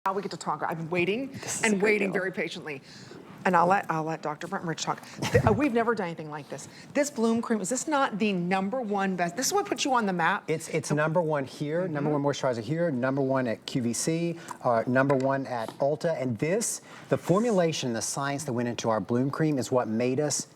Now we get to talk. I've been waiting and waiting very patiently. And I'll let Dr. Brenton-Rich talk. We've never done anything like this. This Bloom Cream, is this not the #1 best? This is what puts you on the map? It's #1 here, #1 moisturizer here, #1 at QVC, #1 at Ulta. And this, the formulation, the science that went into our Bloom Cream is what made us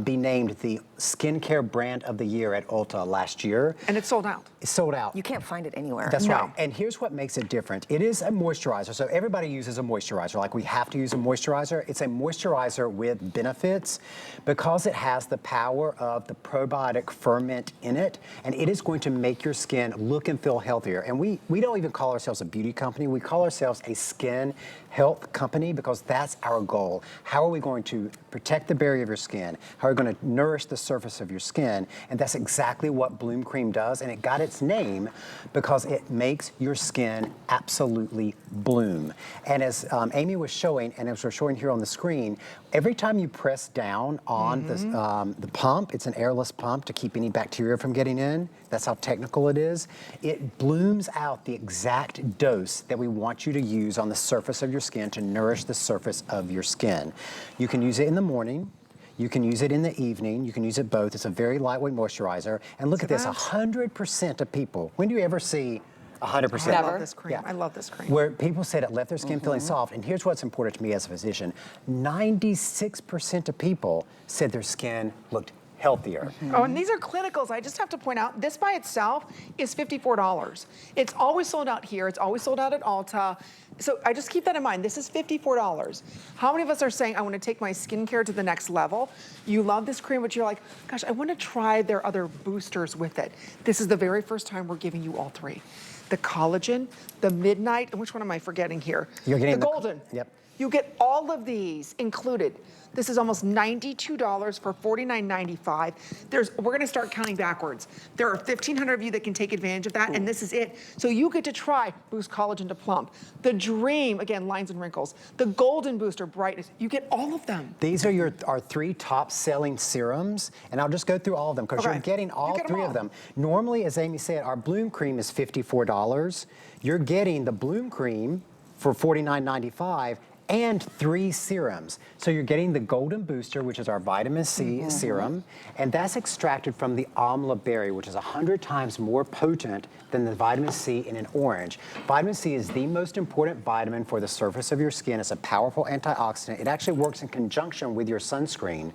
be named the skincare brand of the year at Ulta last year. And it's sold out. It's sold out. You can't find it anywhere. That's right. And here's what makes it different. It is a moisturizer. So everybody uses a moisturizer. Like we have to use a moisturizer. It's a moisturizer with benefits because it has the power of the probiotic ferment in it. And it is going to make your skin look and feel healthier. And we don't even call ourselves a beauty company. We call ourselves a skin health company because that's our goal. How are we going to protect the barrier of your skin? How are we going to nourish the surface of your skin? And that's exactly what Bloom Cream does. And it got its name because it makes your skin absolutely bloom. And as Amy was showing, and as we're showing here on the screen, every time you press down on the pump, it's an airless pump to keep any bacteria from getting in. That's how technical it is. It blooms out the exact dose that we want you to use on the surface of your skin to nourish the surface of your skin. You can use it in the morning. You can use it in the evening. You can use it both. It's a very lightweight moisturizer. And look at this, 100% of people. When do you ever see 100%? I love this cream. Yeah. I love this cream. Where people said it left their skin feeling soft. And here's what's important to me as a physician. 96% of people said their skin looked healthier. Oh, and these are clinicals. I just have to point out, this by itself is $54. It's always sold out here. It's always sold out at Ulta. So I just keep that in mind. This is $54. How many of us are saying, I want to take my skincare to the next level? You love this cream, but you're like, gosh, I want to try their other boosters with it. This is the very first time we're giving you all three. The collagen, the midnight, and which one am I forgetting here? You're getting the golden. Yep. You get all of these included. This is almost $92 for $49.95. We're gonna start counting backwards. There are 1,500 of you that can take advantage of that, and this is it. So you get to try Boost Collagen to Plump. The Dream, again, lines and wrinkles. The Golden Booster, brightness. You get all of them. These are our 3 top selling serums, and I'll just go through all of them because you're getting all 3 of them. Normally, as Amy said, our Bloom Cream is $54. You're getting the Bloom Cream for $49.95 and 3 serums. So you're getting the Golden Booster, which is our vitamin C serum, and that's extracted from the amla berry, which is 100 times more potent than the vitamin C in an orange. Vitamin C is the most important vitamin for the surface of your skin. It's a powerful antioxidant. It actually works in conjunction with your sunscreen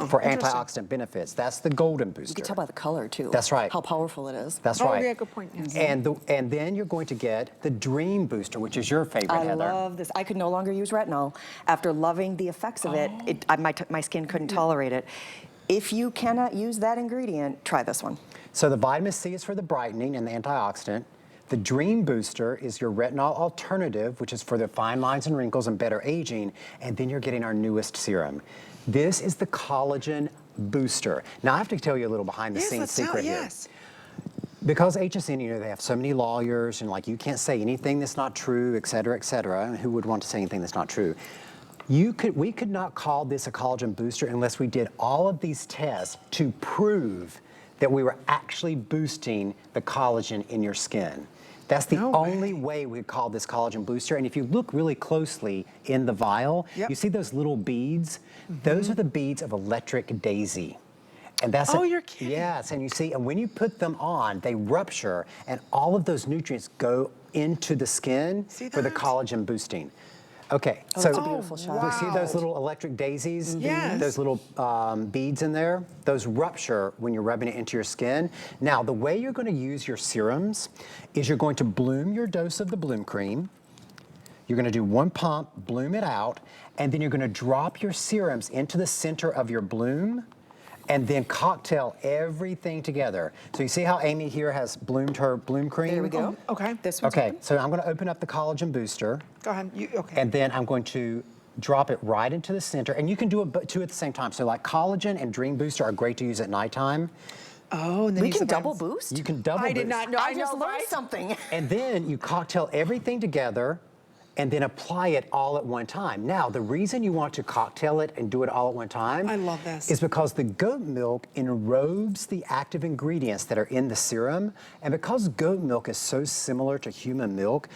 for antioxidant benefits. That's the Golden Booster. You can tell by the color, too. That's right. How powerful it is. That's right. Yeah, good point. Yes. And then you're going to get the Dream Booster, which is your favorite, Heather. I love this. I could no longer use retinol. After loving the effects of it, my skin couldn't tolerate it. If you cannot use that ingredient, try this one. So the vitamin C is for the brightening and the antioxidant. The Dream Booster is your retinol alternative, which is for the fine lines and wrinkles and better aging. And then you're getting our newest serum. This is the Collagen Booster. Now I have to tell you a little behind the scenes secret here. Because HSN, you know, they have so many lawyers and like you can't say anything that's not true, et cetera, et cetera. And who would want to say anything that's not true? We could not call this a collagen booster unless we did all of these tests to prove that we were actually boosting the collagen in your skin. That's the only way we call this collagen booster. And if you look really closely in the vial, you see those little beads? Those are the beads of electric daisy. And that's you're kidding. Yes, and you see, and when you put them on, they rupture, and all of those nutrients go into the skin for the collagen boosting. Okay, so it's a beautiful shot. You see those little electric daisies? Yes. Those little beads in there? Those rupture when you're rubbing it into your skin. Now, the way you're going to use your serums is you're going to bloom your dose of the Bloom Cream. You're going to do 1 pump, bloom it out, and then you're going to drop your serums into the center of your bloom, and then cocktail everything together. So you see how Amy here has bloomed her Bloom Cream? There we go. Okay. This one's Okay, so I'm going to open up the Collagen Booster. Go ahead. Okay. And then I'm going to drop it right into the center. And you can do it 2 at the same time. So like Collagen and Dream Booster are great to use at nighttime. Oh, and then we can double boost? You can double boost. I did not know. I just learned something. And then you cocktail everything together and then apply it all at one time. Now, the reason you want to cocktail it and do it all at one time I love this. is because the goat milk enrobes the active ingredients that are in the serum. And because goat milk is so similar to human milk,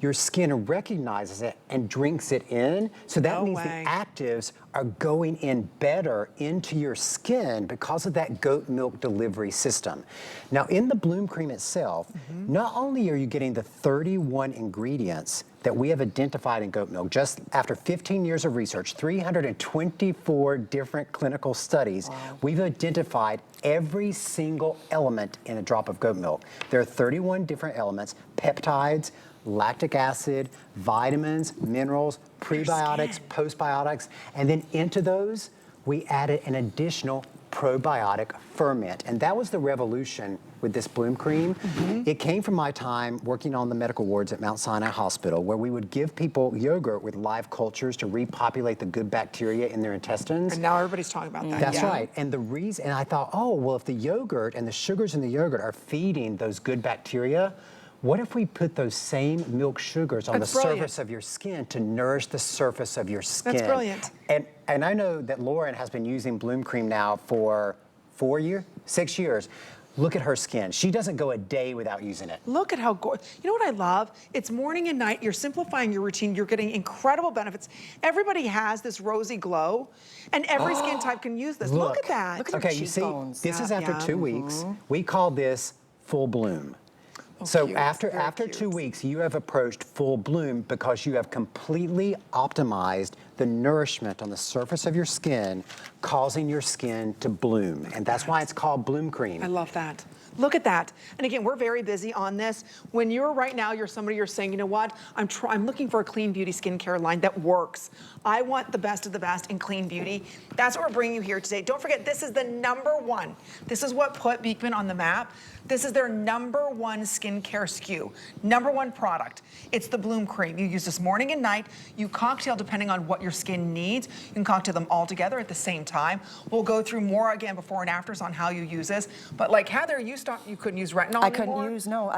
your skin recognizes it and drinks it in. So that No means way. the actives are going in better into your skin because of that goat milk delivery system. Now in the Bloom Cream itself, not only are you getting the 31 ingredients that we have identified in goat milk, just after 15 years of research, 324 different clinical studies, we've identified every single element in a drop of goat milk. There are 31 different elements: peptides, lactic acid, vitamins, minerals, prebiotics, postbiotics, and then into those, we added an additional probiotic ferment. And that was the revolution with this Bloom Cream. It came from my time working on the medical wards at Mount Sinai Hospital, where we would give people yogurt with live cultures to repopulate the good bacteria in their intestines. And now everybody's talking about that. That's yeah. right. And the reason, and I thought, oh, well, if the yogurt and the sugars in the yogurt are feeding those good bacteria, what if we put those same milk sugars on That's the brilliant. surface of your skin to nourish the surface of your skin? That's brilliant. And I know that Lauren has been using Bloom Cream now for 6 years. Look at her skin. She doesn't go a day without using it. Look at how gorgeous. You know what I love? It's morning and night. You're simplifying your routine. You're getting incredible benefits. Everybody has this rosy glow, and every skin type can use this. Look at that. Look at her Okay, you see, cheekbones. this is Yeah, after yeah. 2 weeks. We call this full bloom. Oh, So cute. after Very 2 cute. weeks, you have approached full bloom because you have completely optimized the nourishment on the surface of your skin, causing your skin to bloom. And that's why it's called Bloom Cream. I love that. Look at that. And again, we're very busy on this. When you're right now, you're somebody you're saying, you know what? I'm looking for a clean beauty skincare line that works. I want the best of the best in clean beauty. That's what we're bringing you here today. Don't forget, this is the #1. This is what put Beekman on the map. This is their #1 skincare SKU, #1 product. It's the Bloom Cream. You use this morning and night. You cocktail depending on what your skin needs. You can cocktail them all together at the same time. We'll go through more again before and afters on how you use this. But like Heather, you couldn't use retinol I anymore. couldn't use, no.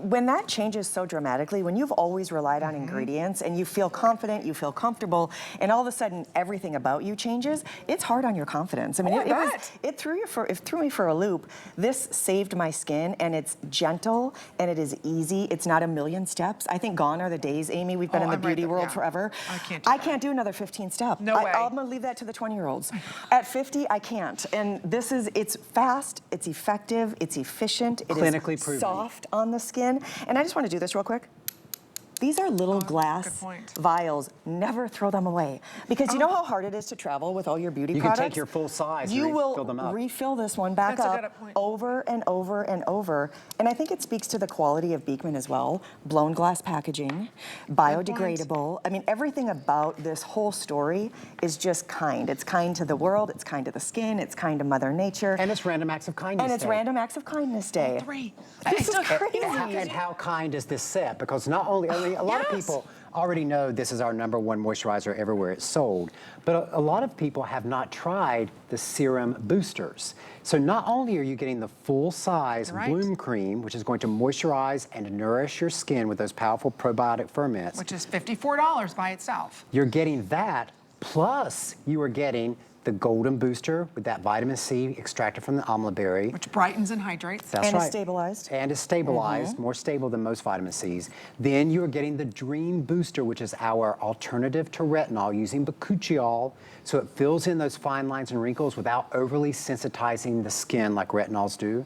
When that changes so dramatically, when you've always relied on ingredients and you feel confident, you feel comfortable, and all of a sudden everything about you changes, it's hard on your confidence. I mean, Oh, I bet. it threw me for a loop. This saved my skin, and it's gentle and it is easy. It's not a million steps. I think gone are the days, Amy. We've been in the I'm right beauty there, world yeah. forever. I can't do that. Another 15 step. No way. I'm gonna leave that to the 20-year-olds. At 50, I can't. And it's fast, it's effective, it's efficient, it is Clinically proven. soft on the skin. And I just want to do this real quick. These are little good glass point. vials. Never throw them away. Because you know how hard it is to travel with all your beauty You can products? take your full size and You refill will them up. refill this one back That's a up good point. over and over and over. And I think it speaks to the quality of Beekman as well. Blown glass packaging, biodegradable. I mean, everything about this whole story is just kind. It's kind to the world, it's kind to the skin, it's kind to Mother Nature. And it's Random Acts of Kindness And it's Day. Random Acts of Kindness Day. 3. This is crazy. And how kind is this set? Because not only, I mean, a lot of Yes. people already know this is our #1 moisturizer everywhere it's sold, but a lot of people have not tried the serum boosters. So not only are you getting the full-size Right. Bloom Cream, which is going to moisturize and nourish your skin with those powerful probiotic ferments, Which is $54 by itself. you're getting that, plus you are getting the Golden Booster with that vitamin C extracted from the amla berry. Which brightens and hydrates. That's And right. is stabilized. And is stabilized, more stable than most vitamin Cs. Then you are getting the Dream Booster, which is our alternative to retinol using bakuchiol, so it fills in those fine lines and wrinkles without overly sensitizing the skin like retinols do.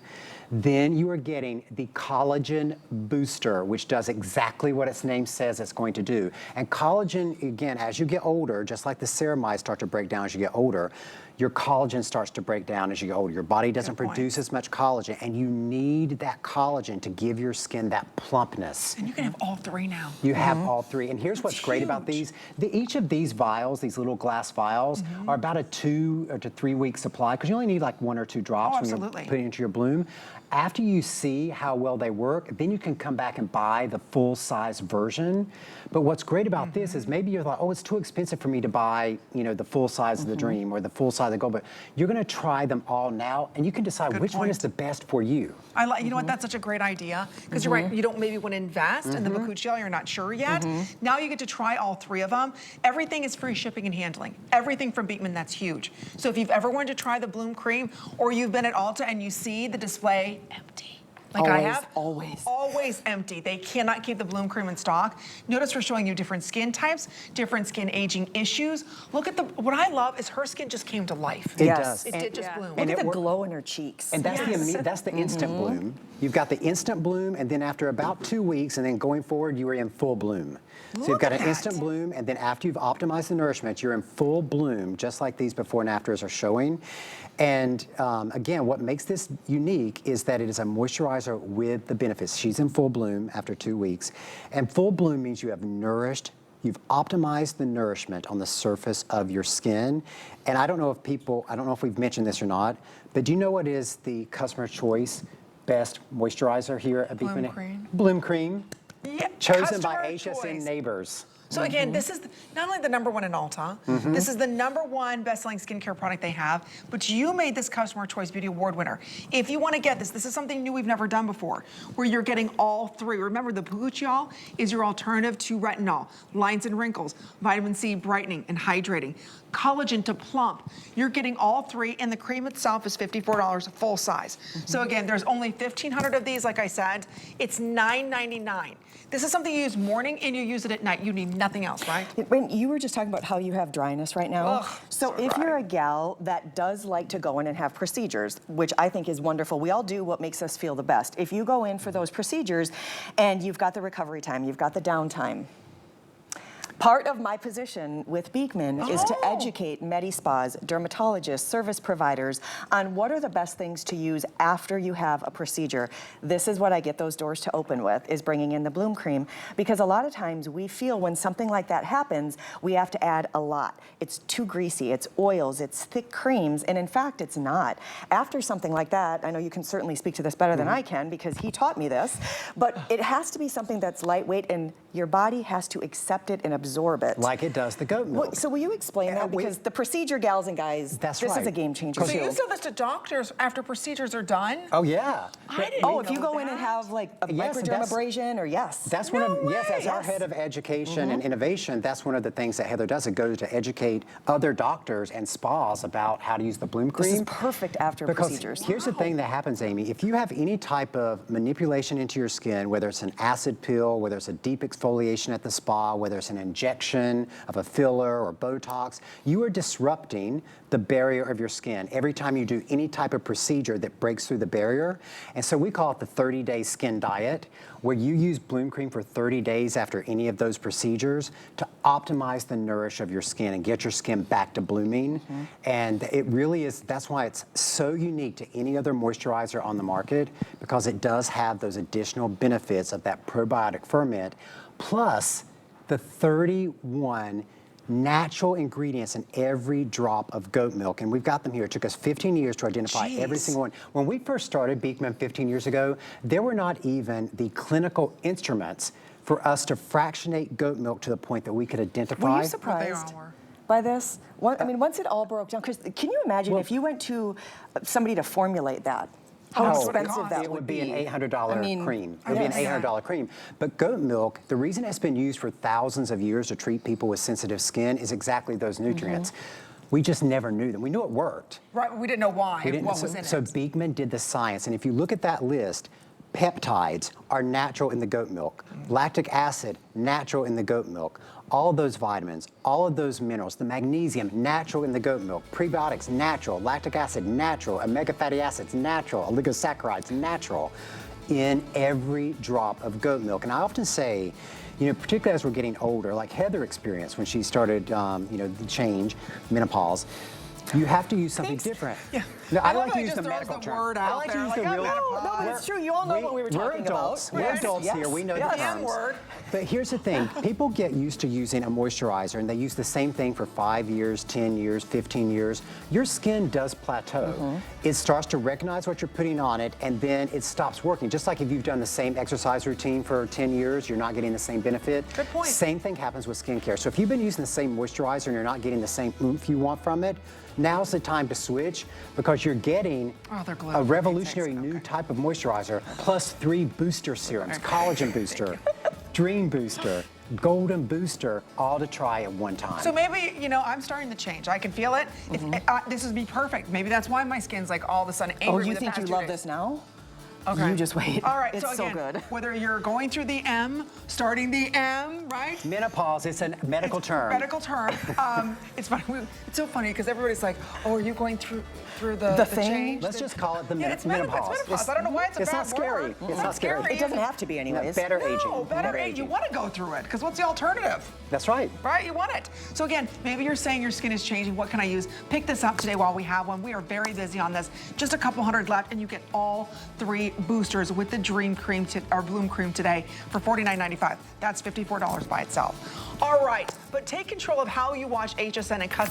Then you are getting the Collagen Booster, which does exactly what its name says it's going to do. And collagen, again, as you get older, just like the ceramides start to break down as you get older, your collagen starts to break down as you get older. Your body doesn't point. produce as much collagen, and you need that collagen to give your skin that plumpness. And you can have all 3 now. You have all 3. And here's what's That's great about huge. these. Each of these vials, these little glass vials, are about a 2 to 3 week supply, because you only need like 1 or 2 drops when you're absolutely. putting it into your Bloom. After you see how well they work, then you can come back and buy the full-size version. But what's great about this is maybe you're like, oh, it's too expensive for me to buy, you know, the full size of the Dream or the full size of the Gold. But you're going to try them all now, and you can decide which one is the best for you. You know what, that's such a great idea, because you're right, you don't maybe want to invest in the bakuchiol, you're not sure yet. Now you get to try all 3 of them. Everything is free shipping and handling. Everything from Beekman, that's huge. So if you've ever wanted to try the Bloom Cream, or you've been at Ulta and you see the display empty, like I Always, have, always. always empty. They cannot keep the Bloom Cream in stock. Notice we're showing you different skin types, different skin aging issues. Look at what I love is her skin just came to life. It Yes. does. It did just bloom. Look at the wor- glow in her cheeks. And that's Yes. the instant bloom. You've got the instant bloom, and then after about 2 weeks, and then going forward, you are in full bloom. So you've Look got at an that. instant bloom, and then after you've optimized the nourishment, you're in full bloom, just like these before and afters are showing. And again, what makes this unique is that it is a moisturizer with the benefits. She's in full bloom after 2 weeks. And full bloom means you have nourished, you've optimized the nourishment on the surface of your skin. And I don't know if we've mentioned this or not, but do you know what is the customer choice best moisturizer here at Bloom Beekman? Cream. Bloom Cream, Yeah, chosen by customer HSN choice. neighbors. So again, this is not only the #1 in Ulta, this is the #1 best-selling skincare product they have, but you made this Customer Choice Beauty Award winner. If you want to get this is something new we've never done before, where you're getting all three. Remember, the Puguchiol is your alternative to retinol, lines and wrinkles, vitamin C brightening and hydrating, collagen to plump. You're getting all three, and the cream itself is $54 full size. So again, there's only 1,500 of these, like I said. It's $9.99. This is something you use morning and you use it at night. You need nothing else, right? When you were just talking about how you have dryness right now. Ugh, so so if dry. you're a gal that does like to go in and have procedures, which I think is wonderful, we all do what makes us feel the best. If you go in for those procedures and you've got the recovery time, you've got the downtime, part of my position with Beekman is to educate medi-spas, dermatologists, service providers on what are the best things to use after you have a procedure. This is what I get those doors to open with, is bringing in the Bloom Cream, because a lot of times we feel when something like that happens, we have to add a lot. It's too greasy, it's oils, it's thick creams, and in fact, it's not. After something like that, I know you can certainly speak to this better than I can because he taught me this, but it has to be something that's lightweight and your body has to accept it and absorb it. Like it does the goat milk. Well, so will you explain that? Because the procedure gals and guys, That's this is right. a game changer So too. you sell this to doctors after procedures are done? Oh yeah. I didn't Oh, if you know go in and that. have like a Yes, microdermabrasion or yes. That's one of, yes, as our Yes. head of education and innovation, that's one of the things that Heather does. It goes to educate other doctors and spas about how to use the Bloom Cream. This is perfect after Because procedures. here's the thing that happens, Amy. If you have any type of manipulation into your skin, whether it's an acid pill, whether it's a deep exfoliation at the spa, whether it's an injection of a filler or Botox, you are disrupting the barrier of your skin every time you do any type of procedure that breaks through the barrier. And so we call it the 30-day skin diet, where you use Bloom Cream for 30 days after any of those procedures to optimize the nourish of your skin and get your skin back to blooming. And it really is, that's why it's so unique to any other moisturizer on the market, because it does have those additional benefits of that probiotic ferment, plus the 31 natural ingredients in every drop of goat milk. And we've got them here. It took us 15 years to identify every Jeez. single one. When we first started Beekman 15 years ago, there were not even the clinical instruments for us to fractionate goat milk to the point that we could identify. Were you They surprised all were. by this? I mean, once it all broke down, because can you imagine if you went to somebody to formulate that? How much would it expensive cost? that It would would be an $800 I mean, cream. It would be an yes. $800 cream. But goat milk, the reason it's been used for thousands of years to treat people with sensitive skin is exactly those nutrients. We just never knew them. We knew it worked. Right, we didn't know why, We didn't- what so, was in so it. Beekman did the science, and if you look at that list, peptides are natural in the goat milk. Lactic acid, natural in the goat milk. All of those vitamins, all of those minerals, the magnesium, natural in the goat milk. Prebiotics, natural. Lactic acid, natural. Omega fatty acids, natural. Oligosaccharides, natural. In every drop of goat milk. And I often say, you know, particularly as we're getting older, like Heather experienced when she started, you know, the change, menopause, you have to use something Thanks. different. Yeah. No, I I love like how to he use just the throws medical the term. word I out like to there, use like, the I'm real. menopause. No, but it's true. You all know what we were talking adults. about. We're Yes, adults yes, here. We know the yes. terms. N-word. But here's the thing. People get used to using a moisturizer, and they use the same thing for 5 years, 10 years, 15 years. Your skin does plateau. It starts to recognize what you're putting on it, and then it stops working. Just like if you've done the same exercise routine for 10 years, you're not getting the same benefit. Good point. Same thing happens with skincare. So if you've been using the same moisturizer and you're not getting the same oomph you want from it, now's the time to switch, because you're getting Oh, they're glue. a revolutionary Thanks. new Okay. type of moisturizer, plus 3 booster serums, collagen booster, dream booster, golden booster, all to try at one time. So maybe, you know, I'm starting to change. I can feel it. This would be perfect. Maybe that's why my skin's like all of a sudden angry Oh, with you the think past you 2 love days. this now? Okay. You just wait. All right, It's so so again, good. whether you're going through the M, starting the M, right? Menopause, it's a medical term. Medical term. It's funny. It's so funny because everybody's like, "Oh, are you going through the thing? change?" Let's just call it the It's menopause. menopause. I don't know why it's a It's bad not scary. word. It's not scary. It doesn't have to be anyways. Better No, aging. better age. You want to go through it because what's the alternative? That's right. Right? You want it. So again, maybe you're saying your skin is changing. What can I use? Pick this up today while we have one. We are very busy on this. Just a couple hundred left, and you get all 3 boosters with the Dream Cream or Bloom Cream today for $49.95. That's $54 by itself. All right, but take control of how you wash HSN and custom.